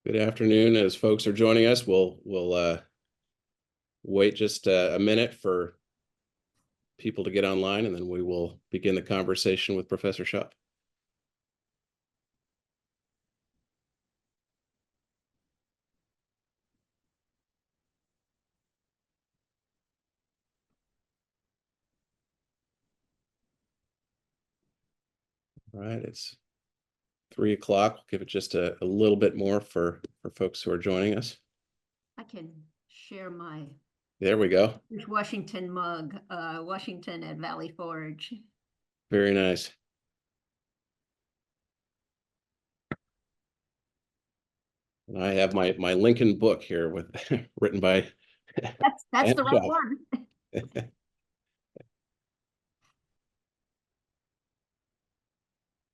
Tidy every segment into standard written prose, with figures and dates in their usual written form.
Good afternoon. As folks are joining us, we'll wait just a minute for people to get online, and then we will begin the conversation with Professor Schaub. All right, it's 3 o'clock. We'll give it just a little bit more for folks who are joining us. I can share my There we go. Washington mug, Washington at Valley Forge. Very nice. And I have my Lincoln book here with written by That's the right one.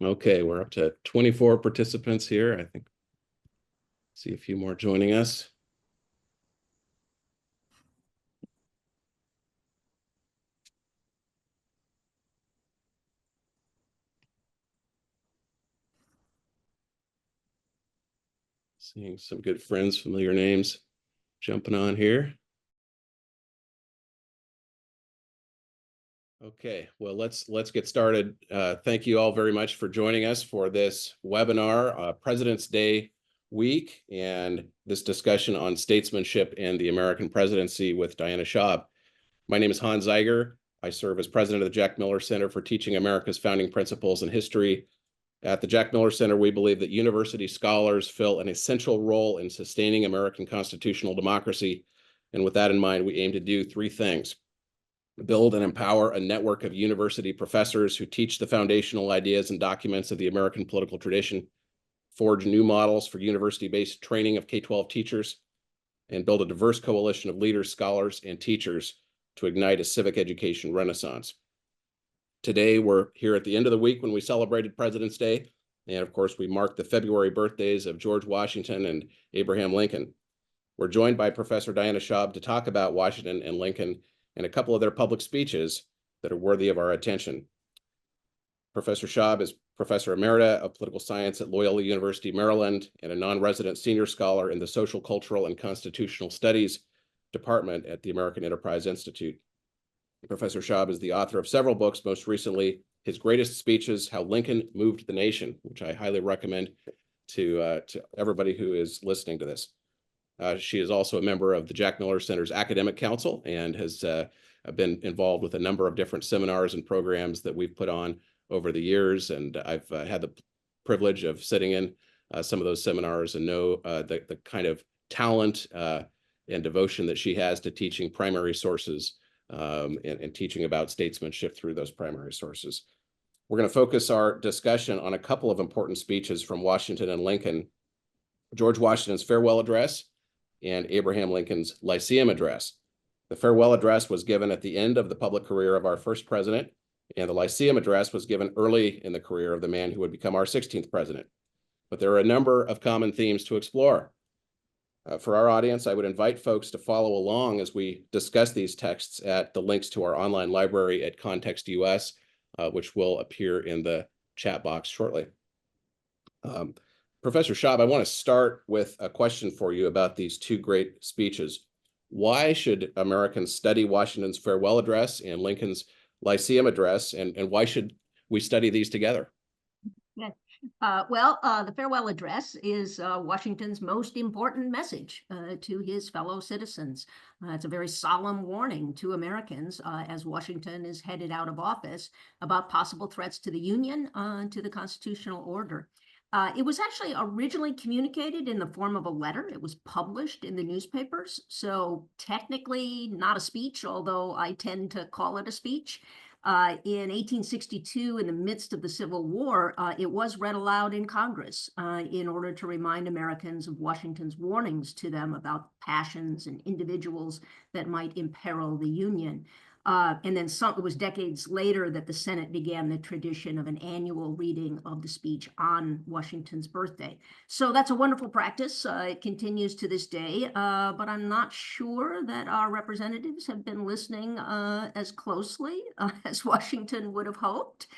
Okay, we're up to 24 participants here. I think see a few more joining us. Seeing some good friends, familiar names jumping on here. Okay, well, let's get started. Thank you all very much for joining us for this webinar, President's Day week, and this discussion on statesmanship and the American presidency with Diana Schaub. My name is Hans Zeiger. I serve as president of the Jack Miller Center for Teaching America's Founding Principles and History. At the Jack Miller Center, we believe that university scholars fill an essential role in sustaining American constitutional democracy. And with that in mind, we aim to do three things: build and empower a network of university professors who teach the foundational ideas and documents of the American political tradition, forge new models for university-based training of K-12 teachers, and build a diverse coalition of leaders, scholars, and teachers to ignite a civic education renaissance. Today, we're here at the end of the week when we celebrated President's Day, and of course, we marked the February birthdays of George Washington and Abraham Lincoln. We're joined by Professor Diana Schaub to talk about Washington and Lincoln and a couple of their public speeches that are worthy of our attention. Professor Schaub is Professor Emerita of Political Science at Loyola University Maryland and a non-resident senior scholar in the Social, Cultural, and Constitutional Studies Department at the American Enterprise Institute. Professor Schaub is the author of several books, most recently his greatest speeches, How Lincoln Moved the Nation, which I highly recommend to everybody who is listening to this. She is also a member of the Jack Miller Center's Academic Council and has been involved with a number of different seminars and programs that we've put on over the years. And I've had the privilege of sitting in some of those seminars and know the kind of talent and devotion that she has to teaching primary sources and teaching about statesmanship through those primary sources. We're going to focus our discussion on a couple of important speeches from Washington and Lincoln: George Washington's farewell address and Abraham Lincoln's Lyceum address. The farewell address was given at the end of the public career of our first president, and the Lyceum address was given early in the career of the man who would become our 16th president. But there are a number of common themes to explore. For our audience, I would invite folks to follow along as we discuss these texts at the links to our online library at Context US, which will appear in the chat box shortly. Professor Schaub, I want to start with a question for you about these two great speeches. Why should Americans study Washington's farewell address and Lincoln's Lyceum address, and why should we study these together? Yeah. The farewell address is Washington's most important message to his fellow citizens. It's a very solemn warning to Americans as Washington is headed out of office about possible threats to the Union, to the constitutional order. It was actually originally communicated in the form of a letter. It was published in the newspapers, so technically not a speech, although I tend to call it a speech. In 1862, in the midst of the Civil War, it was read aloud in Congress in order to remind Americans of Washington's warnings to them about passions and individuals that might imperil the Union. And then it was decades later that the Senate began the tradition of an annual reading of the speech on Washington's birthday. So that's a wonderful practice. It continues to this day, but I'm not sure that our representatives have been listening as closely as Washington would have hoped.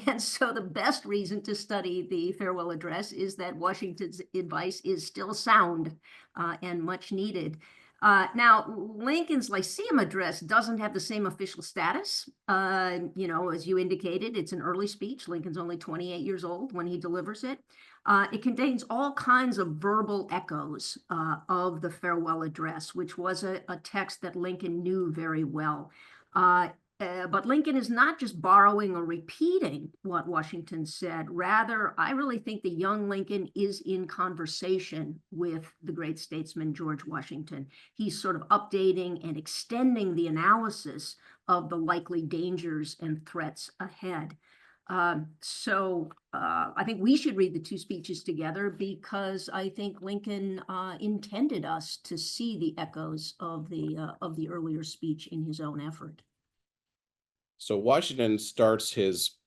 And so the best reason to study the farewell address is that Washington's advice is still sound and much needed. Now, Lincoln's Lyceum address doesn't have the same official status. As you indicated, it's an early speech. Lincoln's only 28 years old when he delivers it. It contains all kinds of verbal echoes of the farewell address, which was a text that Lincoln knew very well. But Lincoln is not just borrowing or repeating what Washington said. Rather, I really think the young Lincoln is in conversation with the great statesman George Washington. He's sort of updating and extending the analysis of the likely dangers and threats ahead. So I think we should read the two speeches together, because I think Lincoln intended us to see the echoes of the earlier speech in his own effort. So Washington starts his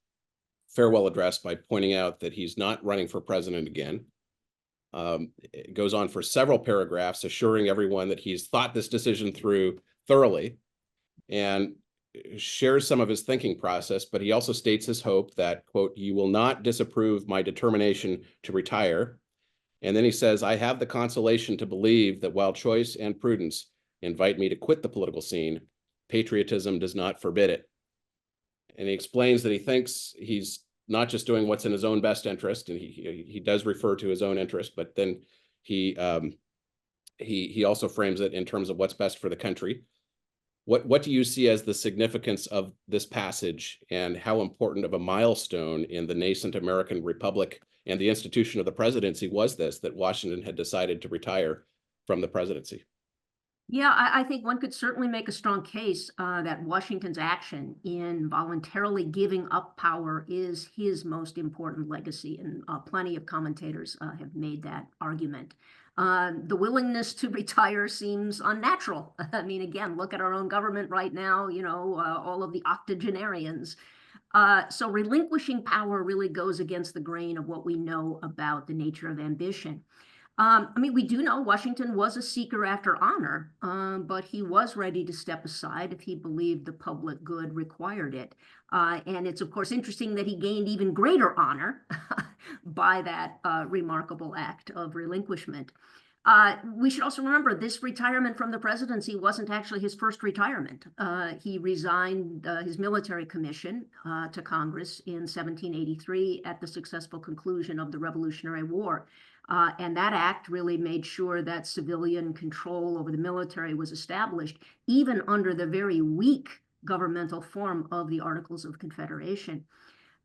farewell address by pointing out that he's not running for president again. It goes on for several paragraphs, assuring everyone that he's thought this decision through thoroughly and shares some of his thinking process, but he also states his hope that, quote, "You will not disapprove my determination to retire." And then he says, "I have the consolation to believe that while choice and prudence invite me to quit the political scene, patriotism does not forbid it." And he explains that he thinks he's not just doing what's in his own best interest, and he does refer to his own interest, but then he also frames it in terms of what's best for the country. What do you see as the significance of this passage, and how important of a milestone in the nascent American Republic and the institution of the presidency was this, that Washington had decided to retire from the presidency? Yeah, I think one could certainly make a strong case that Washington's action in voluntarily giving up power is his most important legacy, and plenty of commentators have made that argument. The willingness to retire seems unnatural. I mean, again, look at our own government right now, all of the octogenarians. So relinquishing power really goes against the grain of what we know about the nature of ambition. We do know Washington was a seeker after honor, but he was ready to step aside if he believed the public good required it. And it's, of course, interesting that he gained even greater honor by that remarkable act of relinquishment. We should also remember this retirement from the presidency wasn't actually his first retirement. He resigned his military commission to Congress in 1783 at the successful conclusion of the Revolutionary War. And that act really made sure that civilian control over the military was established, even under the very weak governmental form of the Articles of Confederation.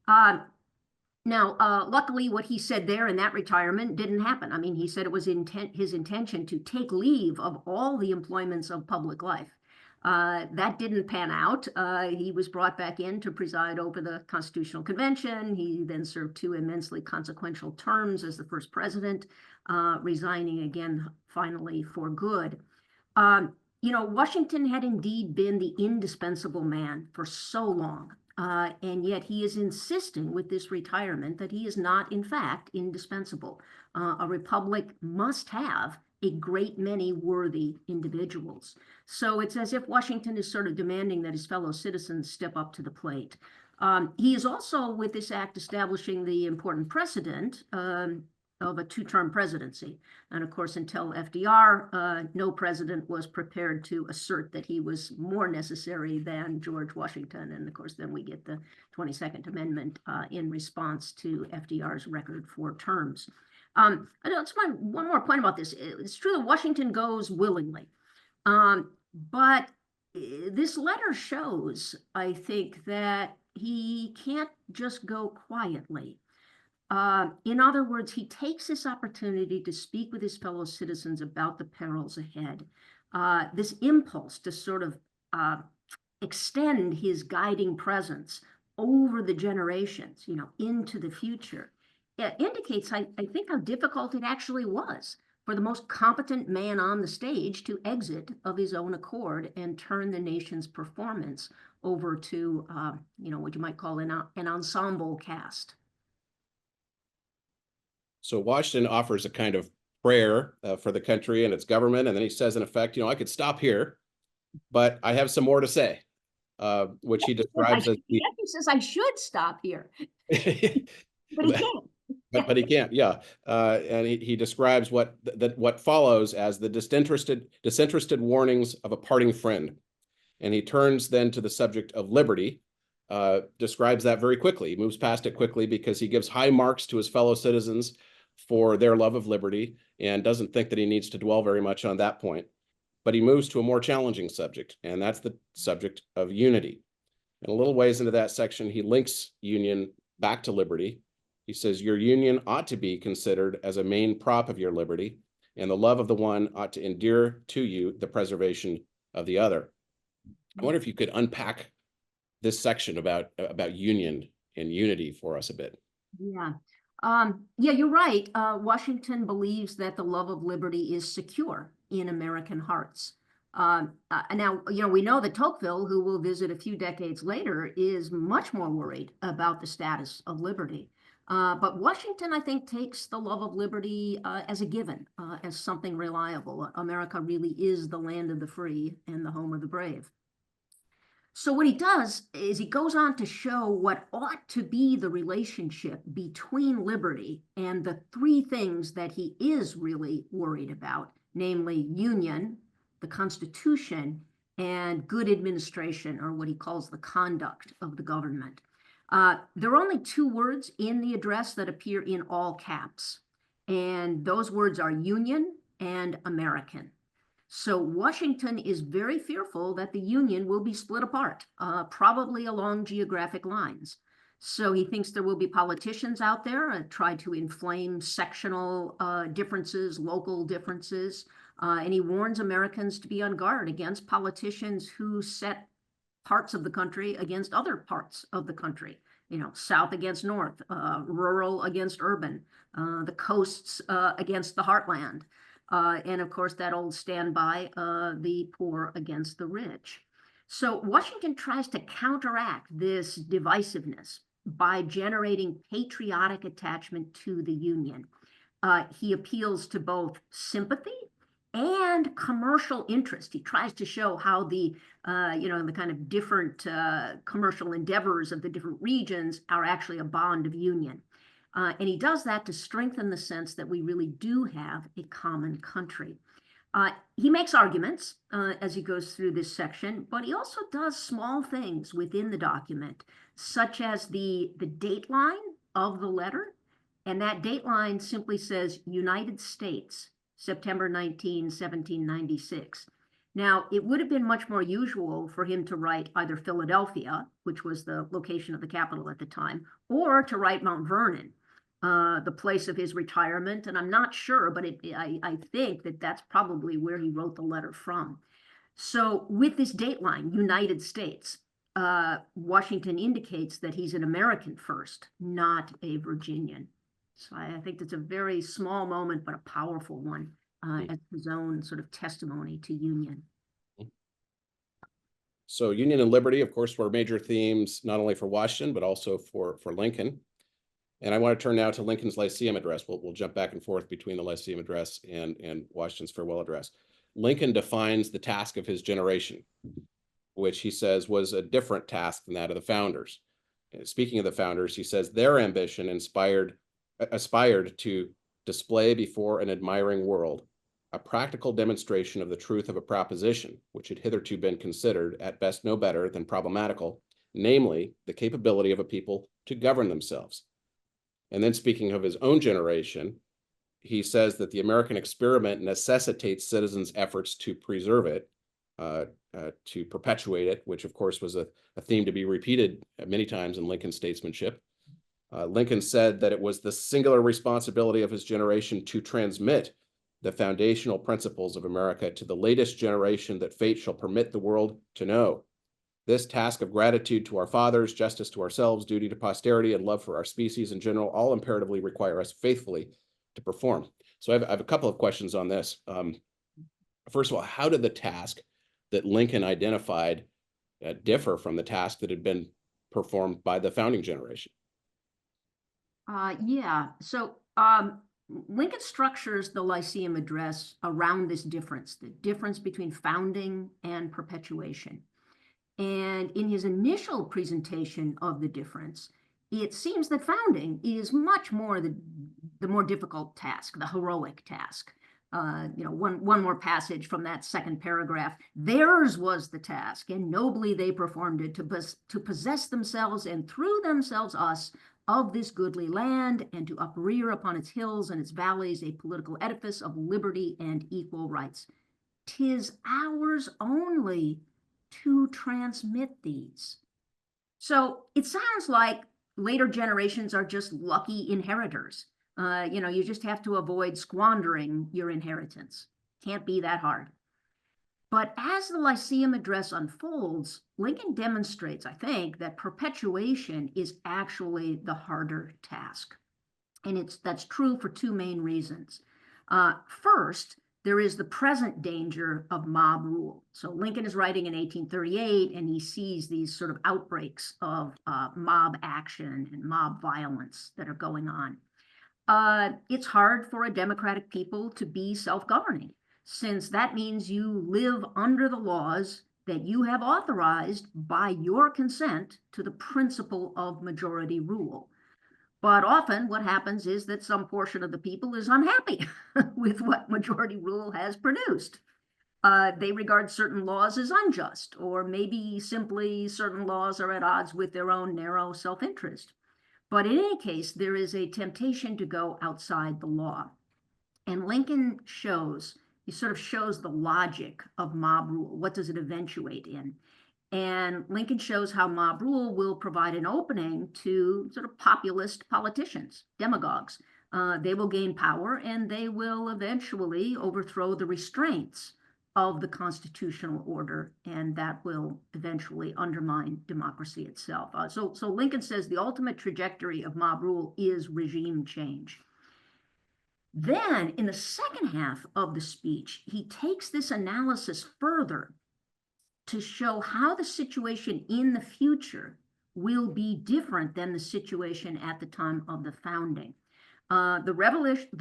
Now, luckily, what he said there in that retirement didn't happen. I mean, he said it was his intention to take leave of all the employments of public life. That didn't pan out. He was brought back in to preside over the Constitutional Convention. He then served 2 immensely consequential terms as the first president, resigning again, finally, for good. Washington had indeed been the indispensable man for so long. And yet he is insisting with this retirement that he is not, in fact, indispensable. A republic must have a great many worthy individuals. So it's as if Washington is sort of demanding that his fellow citizens step up to the plate. He is also, with this act, establishing the important precedent of a 2-term presidency. And of course, until FDR, no president was prepared to assert that he was more necessary than George Washington. And of course, then we get the 22nd Amendment in response to FDR's record 4 terms. I just want one more point about this. It's true that Washington goes willingly, but this letter shows, I think, that he can't just go quietly. In other words, he takes this opportunity to speak with his fellow citizens about the perils ahead. This impulse to sort of extend his guiding presence over the generations, into the future. It indicates, I think, how difficult it actually was for the most competent man on the stage to exit of his own accord and turn the nation's performance over to, what you might call an ensemble cast. So Washington offers a kind of prayer for the country and its government. And then he says, in effect, I could stop here, but I have some more to say, which he describes as he says, I should stop here. But he can't. But he can't, yeah. And he describes what follows as the disinterested warnings of a parting friend. And he turns then to the subject of liberty, describes that very quickly. He moves past it quickly because he gives high marks to his fellow citizens for their love of liberty and doesn't think that he needs to dwell very much on that point. But he moves to a more challenging subject, and that's the subject of unity. And a little ways into that section, he links union back to liberty. He says, your union ought to be considered as a main prop of your liberty, and the love of the one ought to endear to you the preservation of the other. I wonder if you could unpack this section about union and unity for us a bit. Yeah. Yeah, you're right. Washington believes that the love of liberty is secure in American hearts. Now, we know that Tocqueville, who we'll visit a few decades later, is much more worried about the status of liberty. But Washington, I think, takes the love of liberty as a given, as something reliable. America really is the land of the free and the home of the brave. So what he does is he goes on to show what ought to be the relationship between liberty and the three things that he is really worried about, namely union, the Constitution, and good administration, or what he calls the conduct of the government. There are only two words in the address that appear in all caps, and those words are union and American. So Washington is very fearful that the Union will be split apart, probably along geographic lines. So he thinks there will be politicians out there try to inflame sectional differences, local differences, and he warns Americans to be on guard against politicians who set parts of the country against other parts of the country. South against north, rural against urban, the coasts against the heartland. And of course, that old standby, the poor against the rich. So Washington tries to counteract this divisiveness by generating patriotic attachment to the Union. He appeals to both sympathy and commercial interest. He tries to show how the kind of different commercial endeavors of the different regions are actually a bond of union. And he does that to strengthen the sense that we really do have a common country. He makes arguments as he goes through this section, but he also does small things within the document, such as the date line of the letter. And that date line simply says United States, September 19, 1796. Now, it would have been much more usual for him to write either Philadelphia, which was the location of the capital at the time, or to write Mount Vernon, the place of his retirement. And I'm not sure, but I think that that's probably where he wrote the letter from. So with this date line, United States, Washington indicates that he's an American first, not a Virginian. So I think that's a very small moment, but a powerful one as his own sort of testimony to union. So union and liberty, of course, were major themes, not only for Washington, but also for Lincoln. And I want to turn now to Lincoln's Lyceum address. We'll jump back and forth between the Lyceum address and Washington's farewell address. Lincoln defines the task of his generation, which he says was a different task than that of the founders. Speaking of the founders, he says their ambition aspired to display before an admiring world a practical demonstration of the truth of a proposition, which had hitherto been considered at best no better than problematical, namely the capability of a people to govern themselves. And then speaking of his own generation, he says that the American experiment necessitates citizens' efforts to preserve it, to perpetuate it, which of course was a theme to be repeated many times in Lincoln's statesmanship. Lincoln said that it was the singular responsibility of his generation to transmit the foundational principles of America to the latest generation that fate shall permit the world to know. This task of gratitude to our fathers, justice to ourselves, duty to posterity, and love for our species in general, all imperatively require us faithfully to perform. So I have a couple of questions on this. First of all, how did the task that Lincoln identified differ from the task that had been performed by the founding generation? Yeah. So Lincoln structures the Lyceum Address around this difference, the difference between founding and perpetuation. And in his initial presentation of the difference, it seems that founding is much more the more difficult task, the heroic task. One more passage from that second paragraph. Theirs was the task, and nobly they performed it, to possess themselves and through themselves us of this goodly land, and to uprear upon its hills and its valleys a political edifice of liberty and equal rights. 'Tis ours only to transmit these. So it sounds like later generations are just lucky inheritors. You just have to avoid squandering your inheritance. Can't be that hard. But as the Lyceum Address unfolds, Lincoln demonstrates, I think, that perpetuation is actually the harder task. And that's true for two main reasons. First, there is the present danger of mob rule. So Lincoln is writing in 1838, and he sees these sort of outbreaks of mob action and mob violence that are going on. It's hard for a democratic people to be self-governing, since that means you live under the laws that you have authorized by your consent to the principle of majority rule. But often what happens is that some portion of the people is unhappy with what majority rule has produced. They regard certain laws as unjust, or maybe simply certain laws are at odds with their own narrow self-interest. But in any case, there is a temptation to go outside the law. And Lincoln shows the logic of mob rule. What does it eventuate in? And Lincoln shows how mob rule will provide an opening to sort of populist politicians, demagogues. They will gain power, and they will eventually overthrow the restraints of the constitutional order, and that will eventually undermine democracy itself. So Lincoln says the ultimate trajectory of mob rule is regime change. Then, in the second half of the speech, he takes this analysis further to show how the situation in the future will be different than the situation at the time of the founding. The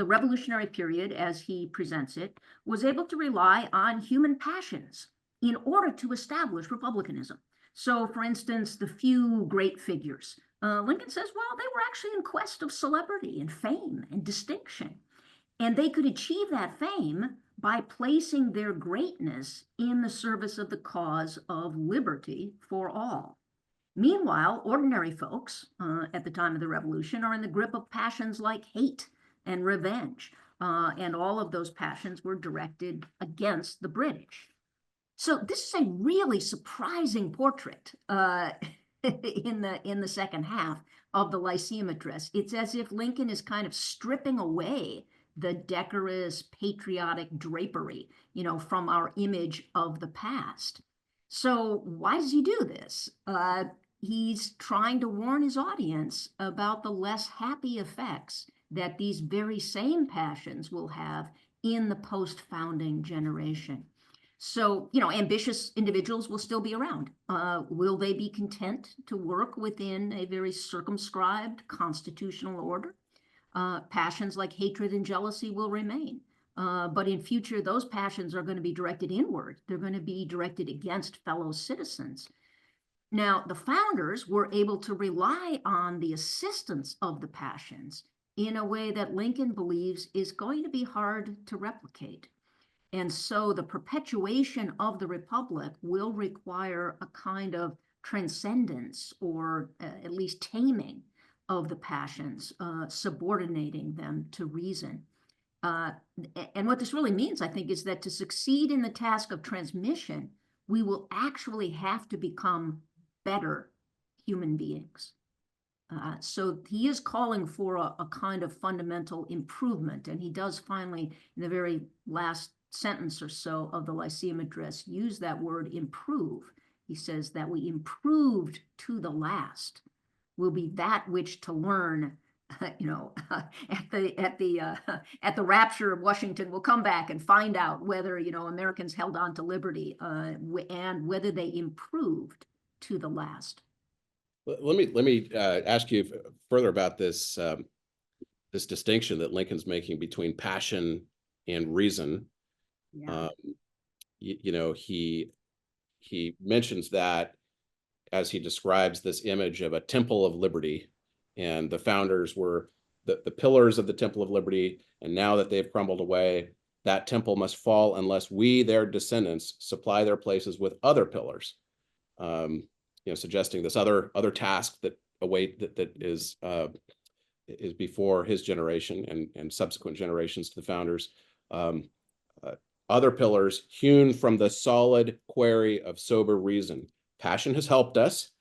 revolutionary period, as he presents it, was able to rely on human passions in order to establish republicanism. So, for instance, the few great figures. Lincoln says, well, they were actually in quest of celebrity and fame and distinction. And they could achieve that fame by placing their greatness in the service of the cause of liberty for all. Meanwhile, ordinary folks at the time of the Revolution are in the grip of passions like hate and revenge, and all of those passions were directed against the British. So this is a really surprising portrait in the second half of the Lyceum Address. It's as if Lincoln is kind of stripping away the decorous, patriotic drapery, from our image of the past. So why does he do this? He's trying to warn his audience about the less happy effects that these very same passions will have in the post-founding generation. So, ambitious individuals will still be around. Will they be content to work within a very circumscribed constitutional order? Passions like hatred and jealousy will remain. But in future, those passions are going to be directed inward. They're going to be directed against fellow citizens. Now, the founders were able to rely on the assistance of the passions in a way that Lincoln believes is going to be hard to replicate. And so the perpetuation of the Republic will require a kind of transcendence, or at least taming of the passions, subordinating them to reason. And what this really means, I think, is that to succeed in the task of transmission, we will actually have to become better human beings. So he is calling for a kind of fundamental improvement, and he does finally, in the very last sentence or so of the Lyceum Address, use that word improve. He says that we improved to the last will be that which to learn at the rapture of Washington, we'll come back and find out whether, Americans held on to liberty and whether they improved to the last. Let me ask you further about this this distinction that Lincoln's making between passion and reason. Yeah. He mentions that as he describes this image of a temple of liberty, and the founders were the pillars of the temple of liberty, and now that they've crumbled away, that temple must fall unless we, their descendants, supply their places with other pillars. Suggesting this other task that is before his generation and subsequent generations to the founders. Other pillars hewn from the solid quarry of sober reason. Passion has helped us,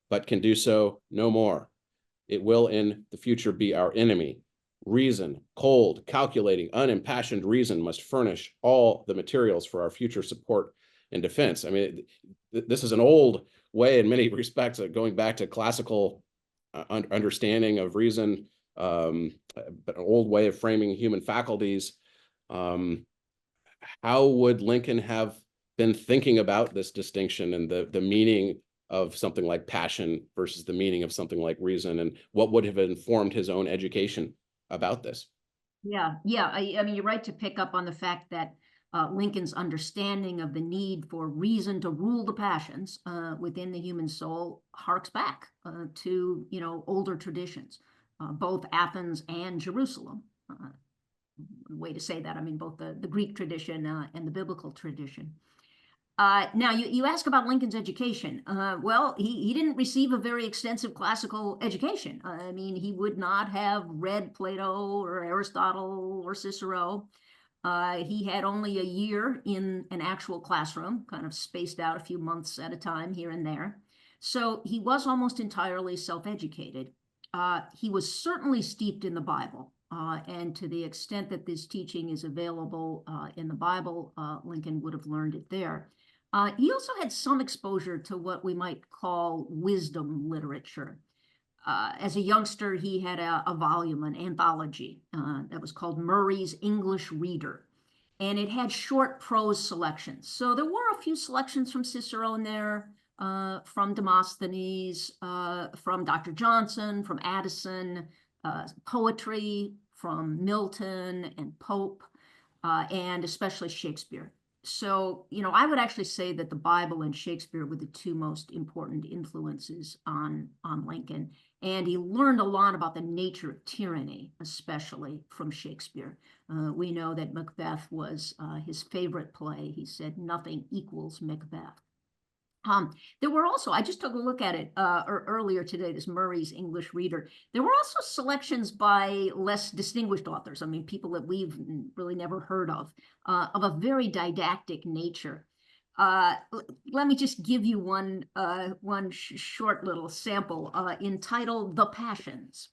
but can do so no more. It will in the future be our enemy. Reason, cold, calculating, unimpassioned reason must furnish all the materials for our future support and defense. I mean, this is an old way in many respects of going back to classical understanding of reason, but an old way of framing human faculties. How would Lincoln have been thinking about this distinction and the meaning of something like passion versus the meaning of something like reason, and what would have informed his own education about this? Yeah. I mean, you're right to pick up on the fact that Lincoln's understanding of the need for reason to rule the passions within the human soul harks back to older traditions, both Athens and Jerusalem. Way to say that, I mean, both the Greek tradition and the biblical tradition. Now, you ask about Lincoln's education. Well, he didn't receive a very extensive classical education. I mean, he would not have read Plato or Aristotle or Cicero. He had only a year in an actual classroom, kind of spaced out a few months at a time here and there. So he was almost entirely self-educated. He was certainly steeped in the Bible. And to the extent that this teaching is available in the Bible, Lincoln would have learned it there. He also had some exposure to what we might call wisdom literature. As a youngster, he had a volume, an anthology that was called Murray's English Reader, and it had short prose selections. So there were a few selections from Cicero in there, from Demosthenes, from Dr. Johnson, from Addison, poetry from Milton and Pope, and especially Shakespeare. So, I would actually say that the Bible and Shakespeare were the two most important influences on Lincoln. And he learned a lot about the nature of tyranny, especially from Shakespeare. We know that Macbeth was his favorite play. He said, "Nothing equals Macbeth." There were also, I just took a look at it earlier today, this Murray's English Reader. There were also selections by less distinguished authors. I mean, people that we've really never heard of a very didactic nature. Let me just give you one short little sample entitled "The Passions."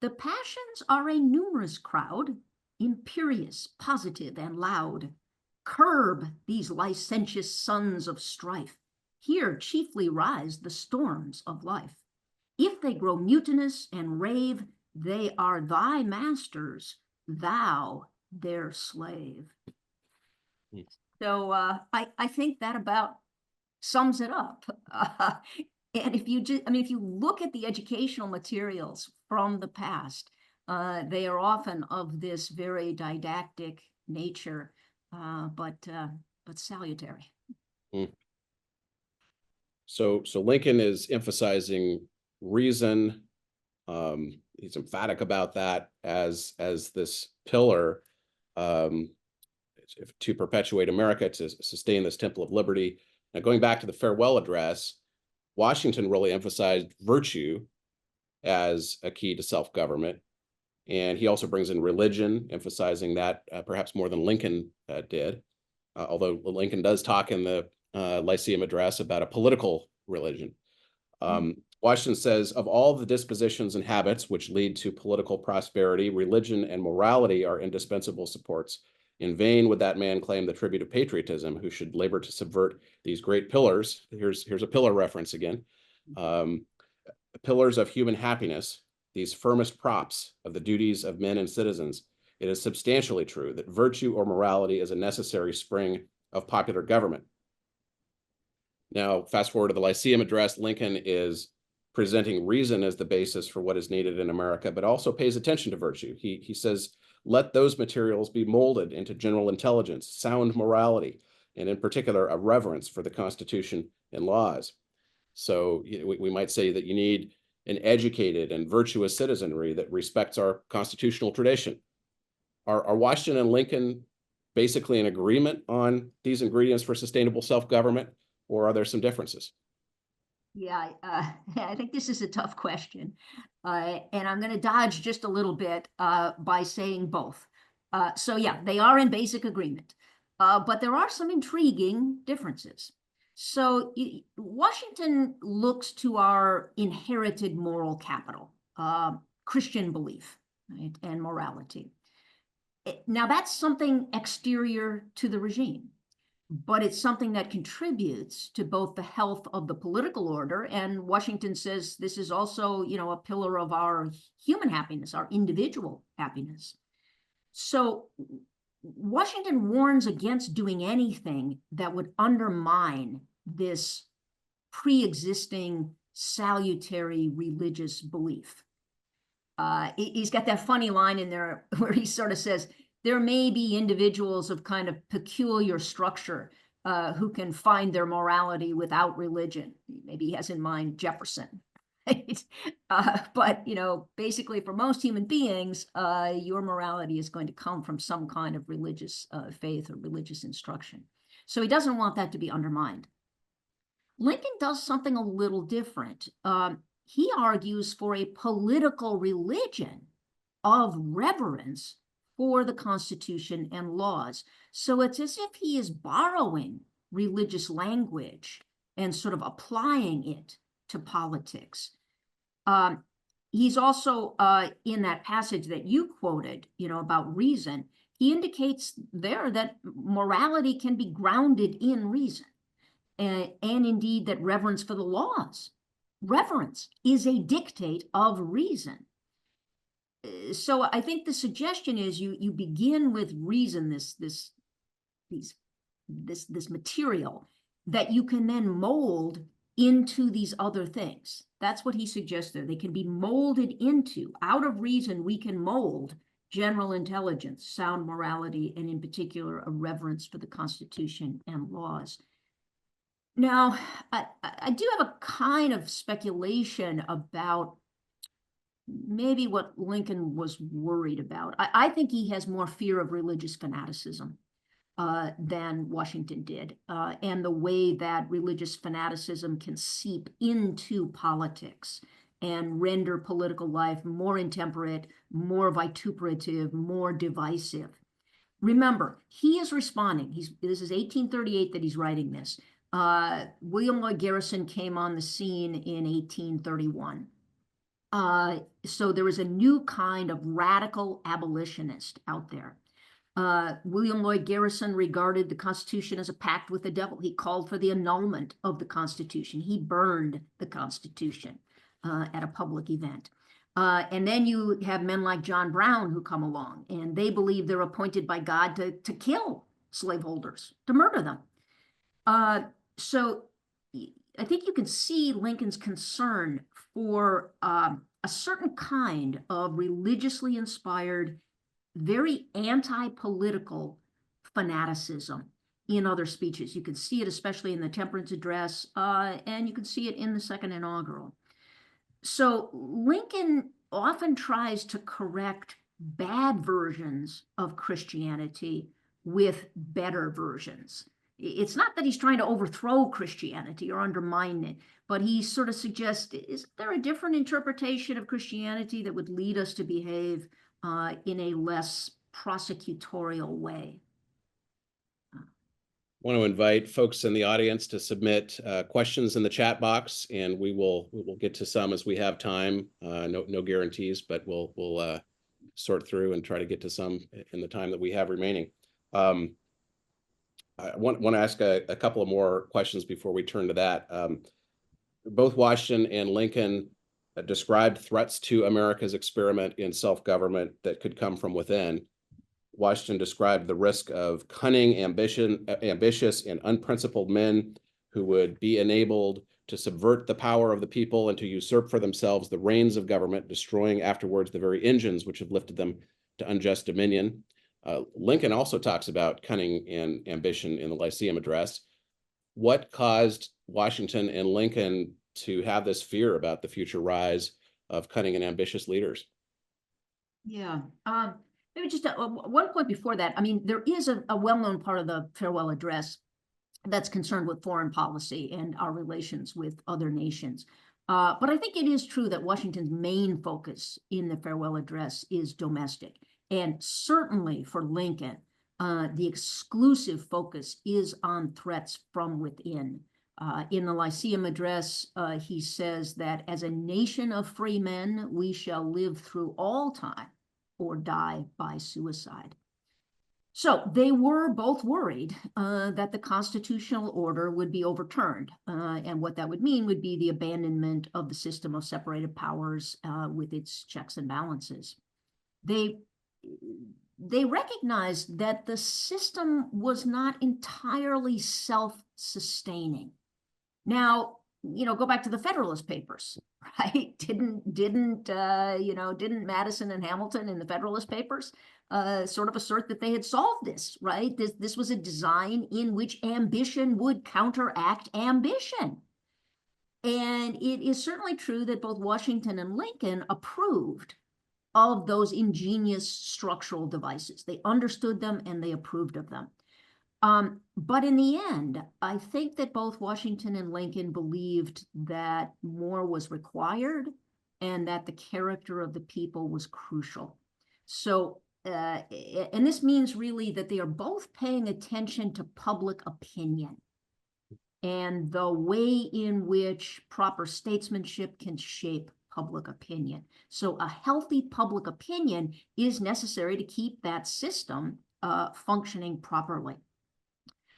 The passions are a numerous crowd, imperious, positive, and loud. Curb these licentious sons of strife. Here chiefly rise the storms of life. If they grow mutinous and rave, they are thy masters, thou their slave. So I think that about sums it up. And if you look at the educational materials from the past, they are often of this very didactic nature, but salutary. So Lincoln is emphasizing reason. He's emphatic about that as this pillar to perpetuate America, to sustain this temple of liberty. Now, going back to the farewell address, Washington really emphasized virtue as a key to self-government. And he also brings in religion, emphasizing that perhaps more than Lincoln did. Although Lincoln does talk in the Lyceum address about a political religion. Washington says, of all the dispositions and habits which lead to political prosperity, religion and morality are indispensable supports. In vain would that man claim the tribute of patriotism, who should labor to subvert these great pillars. Here's a pillar reference again. Pillars of human happiness, these firmest props of the duties of men and citizens, it is substantially true that virtue or morality is a necessary spring of popular government. Now, fast forward to the Lyceum Address, Lincoln is presenting reason as the basis for what is needed in America, but also pays attention to virtue. He says, let those materials be molded into general intelligence, sound morality, and in particular, a reverence for the Constitution and laws. So we might say that you need an educated and virtuous citizenry that respects our constitutional tradition. Are Washington and Lincoln basically in agreement on these ingredients for sustainable self-government, or are there some differences? Yeah, I think this is a tough question. And I'm going to dodge just a little bit by saying both. So yeah, they are in basic agreement, but there are some intriguing differences. So Washington looks to our inherited moral capital, Christian belief, right, and morality. Now that's something exterior to the regime, but it's something that contributes to both the health of the political order, and Washington says this is also, a pillar of our human happiness, our individual happiness. So Washington warns against doing anything that would undermine this pre-existing salutary religious belief. He's got that funny line in there where he sort of says, there may be individuals of kind of peculiar structure who can find their morality without religion. Maybe he has in mind Jefferson. Right? But, basically for most human beings, your morality is going to come from some kind of religious faith or religious instruction. So he doesn't want that to be undermined. Lincoln does something a little different. He argues for a political religion of reverence for the Constitution and laws. So it's as if he is borrowing religious language and sort of applying it to politics. He's also, in that passage that you quoted, about reason, he indicates there that morality can be grounded in reason, and indeed that reverence for the laws. Reverence is a dictate of reason. So I think the suggestion is you begin with reason, this material that you can then mold into these other things. That's what he suggests there. They can be molded into, out of reason, we can mold general intelligence, sound morality, and in particular, a reverence for the Constitution and laws. Now, I do have a kind of speculation about maybe what Lincoln was worried about. I think he has more fear of religious fanaticism than Washington did, and the way that religious fanaticism can seep into politics and render political life more intemperate, more vituperative, more divisive. Remember, he is responding. This is 1838 that he's writing this. William Lloyd Garrison came on the scene in 1831. So there was a new kind of radical abolitionist out there. William Lloyd Garrison regarded the Constitution as a pact with the devil. He called for the annulment of the Constitution. He burned the Constitution at a public event. And then you have men like John Brown who come along, and they believe they're appointed by God to kill slaveholders, to murder them. So I think you can see Lincoln's concern for a certain kind of religiously inspired, very anti-political fanaticism in other speeches. You can see it especially in the Temperance Address, and you can see it in the Second Inaugural. So Lincoln often tries to correct bad versions of Christianity with better versions. It's not that he's trying to overthrow Christianity or undermine it, but he sort of suggests, is there a different interpretation of Christianity that would lead us to behave in a less prosecutorial way? I want to invite folks in the audience to submit questions in the chat box, and we will get to some as we have time. No guarantees, but we'll sort through and try to get to some in the time that we have remaining. I want to ask a couple of more questions before we turn to that. Both Washington and Lincoln described threats to America's experiment in self-government that could come from within. Washington described the risk of cunning, ambitious, and unprincipled men who would be enabled to subvert the power of the people and to usurp for themselves the reins of government, destroying afterwards the very engines which have lifted them to unjust dominion. Lincoln also talks about cunning and ambition in the Lyceum Address. What caused Washington and Lincoln to have this fear about the future rise of cunning and ambitious leaders? Yeah. Maybe just one point before that. I mean, there is a well-known part of the farewell address that's concerned with foreign policy and our relations with other nations. But I think it is true that Washington's main focus in the farewell address is domestic. And certainly for Lincoln, the exclusive focus is on threats from within. In the Lyceum Address, he says that as a nation of free men, we shall live through all time or die by suicide. So they were both worried that the constitutional order would be overturned. And what that would mean would be the abandonment of the system of separated powers with its checks and balances. They recognized that the system was not entirely self-sustaining. Now, go back to the Federalist Papers, right? Didn't Madison and Hamilton in the Federalist Papers sort of assert that they had solved this, right? This was a design in which ambition would counteract ambition. And it is certainly true that both Washington and Lincoln approved of those ingenious structural devices. They understood them and they approved of them. But in the end, I think that both Washington and Lincoln believed that more was required and that the character of the people was crucial. So, and this means really that they are both paying attention to public opinion and the way in which proper statesmanship can shape public opinion. So a healthy public opinion is necessary to keep that system functioning properly.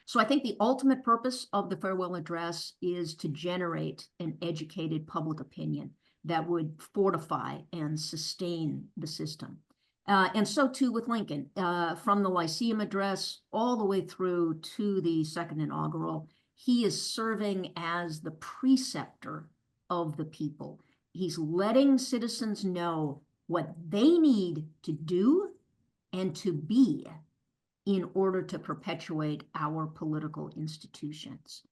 So I think the ultimate purpose of the farewell address is to generate an educated public opinion that would fortify and sustain the system. And so too with Lincoln, from the Lyceum Address all the way through to the second inaugural, he is serving as the preceptor of the people. He's letting citizens know what they need to do and to be in order to perpetuate our political institutions.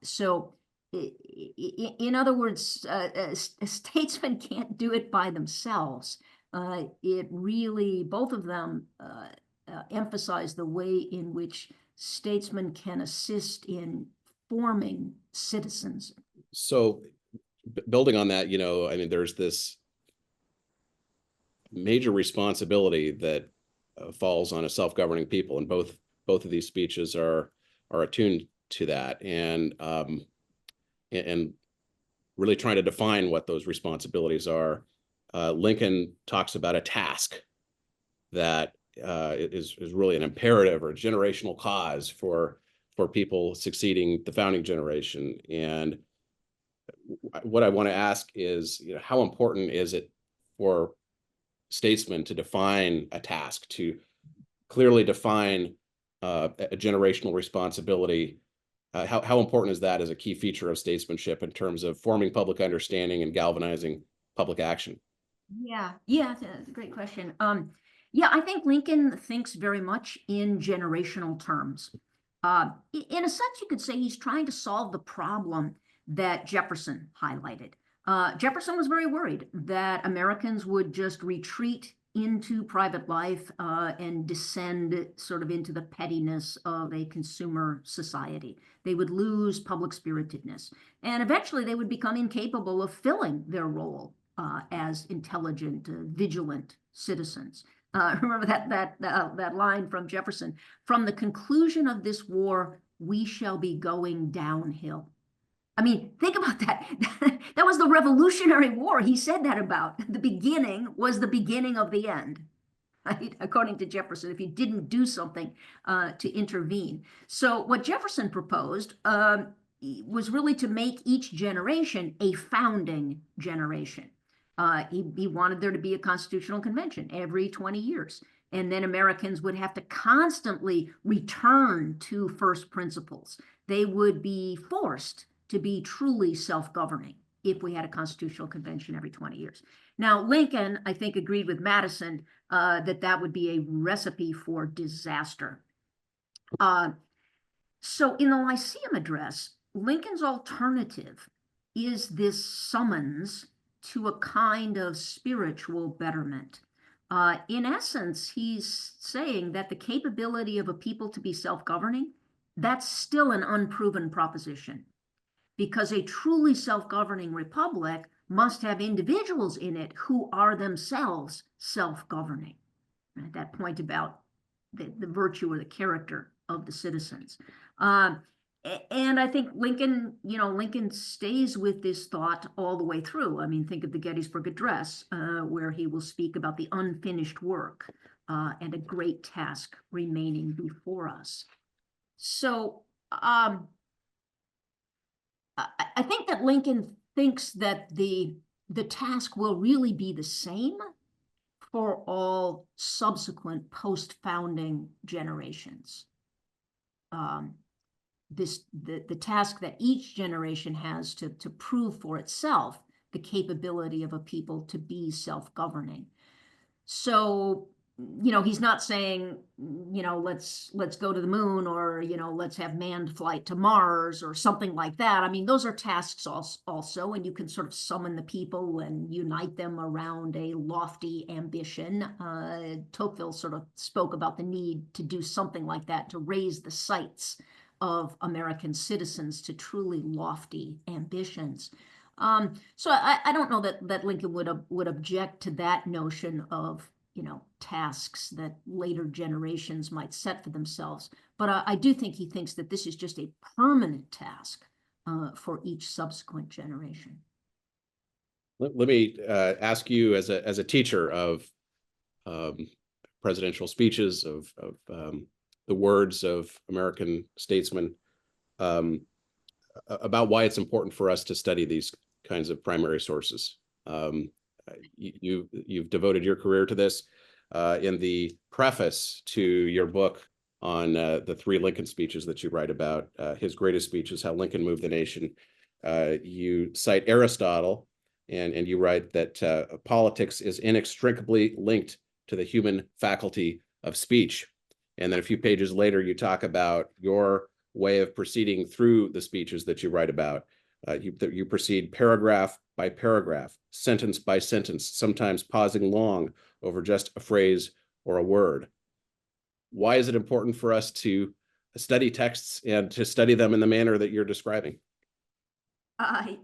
So in other words, statesmen can't do it by themselves. It really, both of them emphasize the way in which statesmen can assist in forming citizens. So building on that, I mean, there's this major responsibility that falls on a self-governing people, and both of these speeches are attuned to that, and really trying to define what those responsibilities are. Lincoln talks about a task that is really an imperative or a generational cause for people succeeding the founding generation. And what I want to ask is, how important is it for statesmen to define a task, to clearly define a generational responsibility? How important is that as a key feature of statesmanship in terms of forming public understanding and galvanizing public action? Yeah, that's a great question. Yeah, I think Lincoln thinks very much in generational terms. In a sense, you could say he's trying to solve the problem that Jefferson highlighted. Jefferson was very worried that Americans would just retreat into private life and descend sort of into the pettiness of a consumer society. They would lose public spiritedness, and eventually they would become incapable of filling their role as intelligent, vigilant citizens. Remember that line from Jefferson: "From the conclusion of this war, we shall be going downhill." I mean, think about that. That was the Revolutionary War. He said that about. The beginning was the beginning of the end, right? According to Jefferson, if you didn't do something to intervene. So what Jefferson proposed was really to make each generation a founding generation. He wanted there to be a constitutional convention every 20 years. And then Americans would have to constantly return to first principles. They would be forced to be truly self-governing if we had a constitutional convention every 20 years. Now, Lincoln, I think, agreed with Madison that would be a recipe for disaster. So in the Lyceum Address, Lincoln's alternative is this summons to a kind of spiritual betterment. In essence, he's saying that the capability of a people to be self-governing, that's still an unproven proposition, because a truly self-governing republic must have individuals in it who are themselves self-governing. Right? That point about the virtue or the character of the citizens. And I think Lincoln, Lincoln stays with this thought all the way through. I mean, think of the Gettysburg Address, where he will speak about the unfinished work and a great task remaining before us. So I think that Lincoln thinks that the task will really be the same for all subsequent post-founding generations. The task that each generation has to prove for itself the capability of a people to be self-governing. So, he's not saying, let's go to the moon, or, let's have manned flight to Mars or something like that. I mean, those are tasks also, and you can sort of summon the people and unite them around a lofty ambition. Tocqueville sort of spoke about the need to do something like that, to raise the sights of American citizens to truly lofty ambitions. So I don't know that Lincoln would object to that notion of, tasks that later generations might set for themselves. But I do think he thinks that this is just a permanent task for each subsequent generation. Let me ask you, as a teacher of presidential speeches, of the words of American statesmen, about why it's important for us to study these kinds of primary sources. You've devoted your career to this. In the preface to your book on the 3 Lincoln speeches that you write about, his greatest speech is How Lincoln Moved the Nation. You cite Aristotle, and you write that politics is inextricably linked to the human faculty of speech. And then a few pages later, you talk about your way of proceeding through the speeches that you write about. You proceed paragraph by paragraph, sentence by sentence, sometimes pausing long over just a phrase or a word. Why is it important for us to study texts and to study them in the manner that you're describing?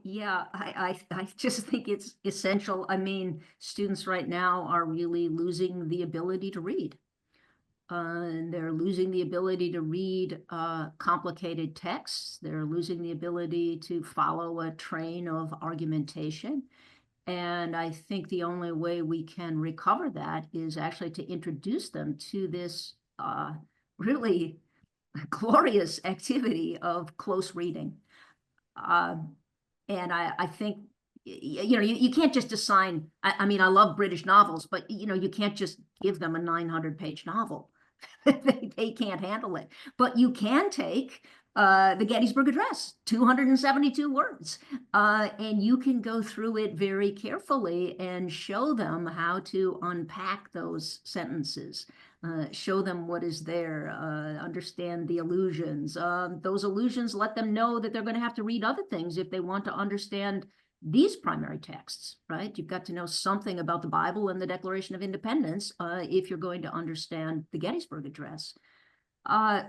Yeah, I just think it's essential. I mean, students right now are really losing the ability to read. And they're losing the ability to read complicated texts. They're losing the ability to follow a train of argumentation. And I think the only way we can recover that is actually to introduce them to this really glorious activity of close reading. And I think, you can't just assign, I mean, I love British novels, but, you can't just give them a 900-page novel. They can't handle it. But you can take the Gettysburg Address, 272 words, and you can go through it very carefully and show them how to unpack those sentences, show them what is there, understand the allusions. Those allusions let them know that they're going to have to read other things if they want to understand these primary texts, right? You've got to know something about the Bible and the Declaration of Independence if you're going to understand the Gettysburg Address.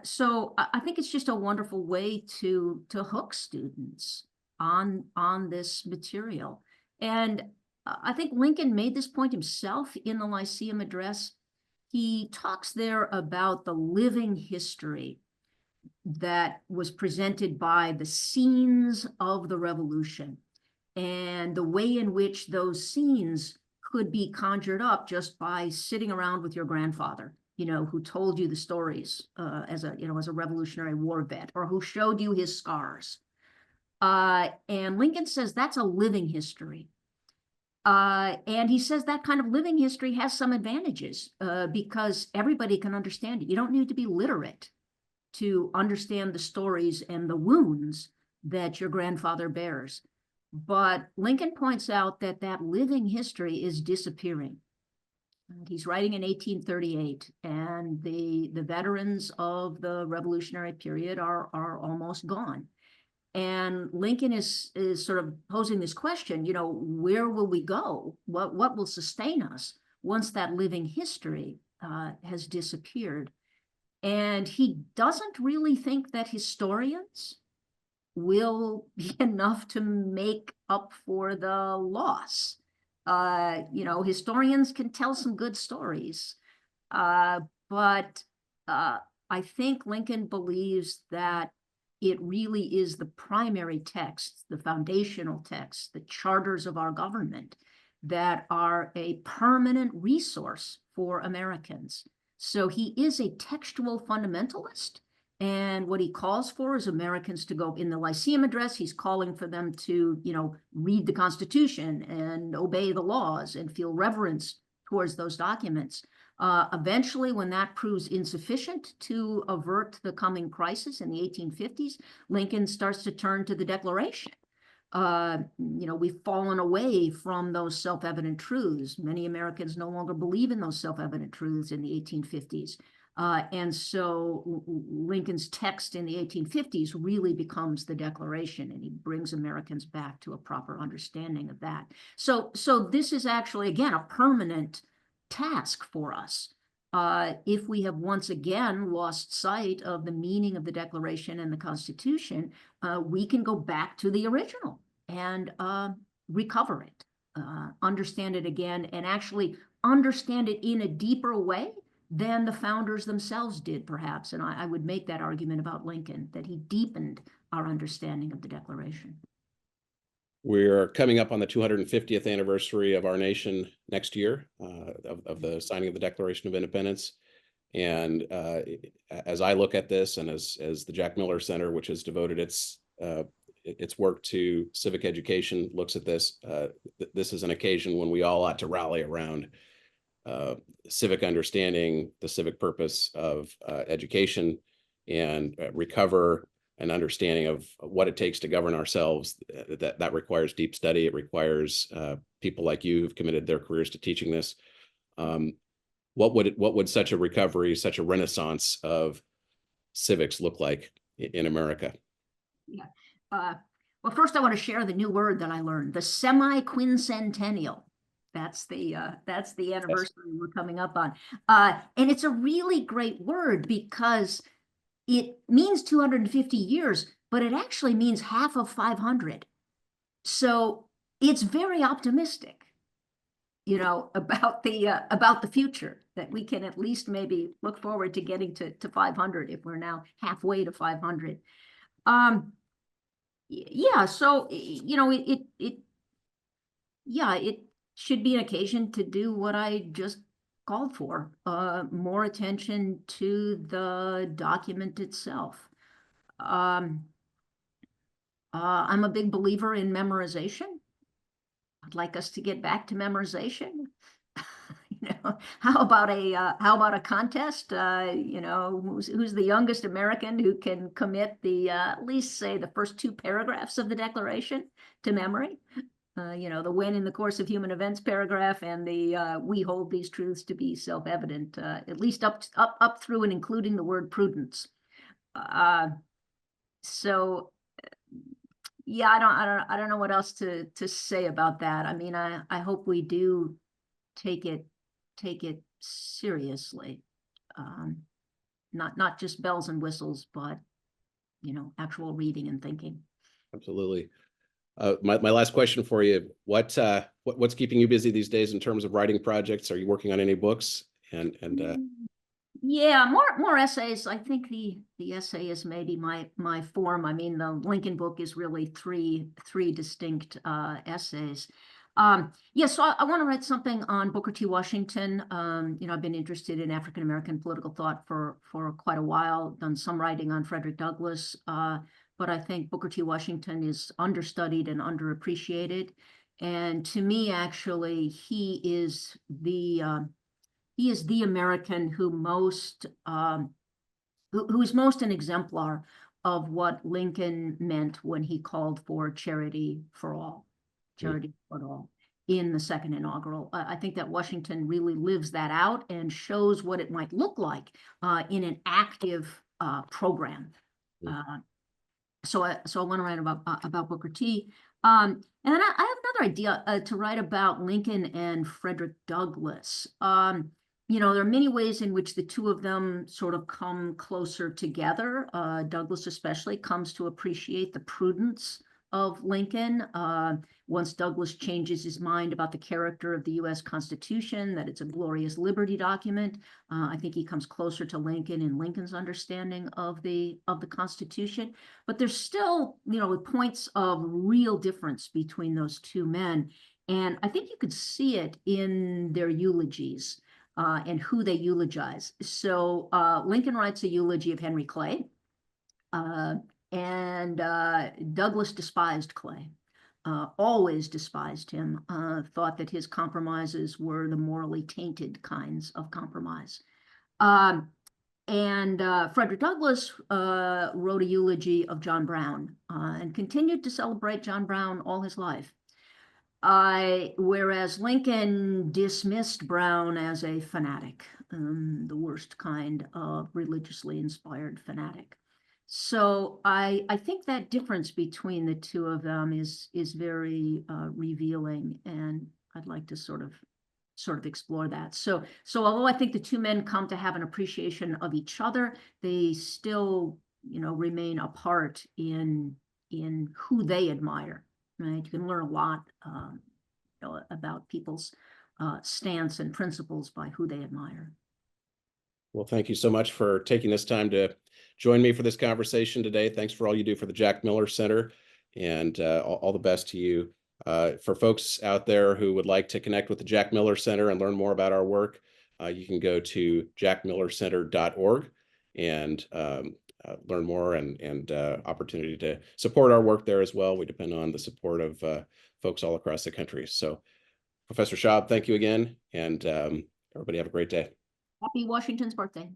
So I think it's just a wonderful way to hook students on this material. And I think Lincoln made this point himself in the Lyceum Address. He talks there about the living history that was presented by the scenes of the Revolution, and the way in which those scenes could be conjured up just by sitting around with your grandfather, who told you the stories as a Revolutionary War vet, or who showed you his scars. And Lincoln says that's a living history. And he says that kind of living history has some advantages because everybody can understand it. You don't need to be literate to understand the stories and the wounds that your grandfather bears. But Lincoln points out that that living history is disappearing. He's writing in 1838, and the veterans of the Revolutionary period are almost gone. And Lincoln is sort of posing this question, you know, where will we go? What will sustain us once that living history has disappeared? And he doesn't really think that historians will be enough to make up for the loss. You know, historians can tell some good stories, but I think Lincoln believes that it really is the primary texts, the foundational texts, the charters of our government that are a permanent resource for Americans. So he is a textual fundamentalist. And what he calls for is Americans to go in the Lyceum Address. He's calling for them to, you know, read the Constitution and obey the laws and feel reverence towards those documents. Eventually, when that proves insufficient to avert the coming crisis in the 1850s, Lincoln starts to turn to the Declaration. You know, we've fallen away from those self-evident truths. Many Americans no longer believe in those self-evident truths in the 1850s. And so Lincoln's text in the 1850s really becomes the Declaration, and he brings Americans back to a proper understanding of that. So this is actually, again, a permanent task for us. If we have once again lost sight of the meaning of the Declaration and the Constitution, we can go back to the original and recover it, understand it again, and actually understand it in a deeper way than the founders themselves did, perhaps. And I would make that argument about Lincoln, that he deepened our understanding of the Declaration. We're coming up on the 250th anniversary of our nation next year, of the signing of the Declaration of Independence. And as I look at this, and as the Jack Miller Center, which has devoted its work to civic education, looks at this, this is an occasion when we all ought to rally around civic understanding, the civic purpose of education, and recover an understanding of what it takes to govern ourselves. That requires deep study. It requires people like you who've committed their careers to teaching this. What would such a recovery, such a renaissance of civics look like in America? Yeah. Well, first I want to share the new word that I learned, the semi-quincentennial. That's the anniversary we're coming up on. And it's a really great word because it means 250 years, but it actually means half of 500. So it's very optimistic, you know, about the future, that we can at least maybe look forward to getting to 500 if we're now halfway to 500. Yeah, so, you know, it should be an occasion to do what I just called for, more attention to the document itself. I'm a big believer in memorization. I'd like us to get back to memorization. You know, how about a contest? You know, who's the youngest American who can commit the at least say the first 2 paragraphs of the Declaration to memory? You know, the when in the course of human events paragraph, and the we hold these truths to be self-evident, at least up through and including the word prudence. So yeah, I don't know what else to say about that. I mean, I hope we do take it seriously, not just bells and whistles, but, you know, actual reading and thinking. Absolutely. My last question for you: what's keeping you busy these days in terms of writing projects? Are you working on any books? Yeah, more essays. I think the essay is maybe my form. I mean, the Lincoln book is really three distinct essays. Yeah, so I want to write something on Booker T. Washington. You know, I've been interested in African American political thought for quite a while. Done some writing on Frederick Douglass. but I think Booker T. Washington is understudied and underappreciated. And to me, actually, he is the American who who is most an exemplar of what Lincoln meant when he called for charity for all, in the second inaugural. I think that Washington really lives that out and shows what it might look like in an active program. So I want to write about Booker T. And then I have another idea to write about Lincoln and Frederick Douglass. You know, there are many ways in which the two of them sort of come closer together. Douglass especially comes to appreciate the prudence of Lincoln. Once Douglass changes his mind about the character of the U.S. Constitution, that it's a glorious liberty document, I think he comes closer to Lincoln in Lincoln's understanding of the Constitution. But there's still, you know, points of real difference between those two men. And I think you could see it in their eulogies. And who they eulogize. So Lincoln writes a eulogy of Henry Clay, and Douglass despised Clay, always despised him, thought that his compromises were the morally tainted kinds of compromise. And Frederick Douglass wrote a eulogy of John Brown and continued to celebrate John Brown all his life. Whereas Lincoln dismissed Brown as a fanatic, the worst kind of religiously inspired fanatic. So I think that difference between the two of them is very revealing, and I'd like to sort of explore that. So although I think the two men come to have an appreciation of each other, they still, you know, remain apart in who they admire. Right? You can learn a lot you know, about people's stance and principles by who they admire. Well, thank you so much for taking this time to join me for this conversation today. Thanks for all you do for the Jack Miller Center, and all the best to you. For folks out there who would like to connect with the Jack Miller Center and learn more about our work, you can go to jackmillercenter.org and learn more and opportunity to support our work there as well. We depend on the support of folks all across the country. So Professor Schaub, thank you again, and everybody have a great day. Happy Washington's birthday.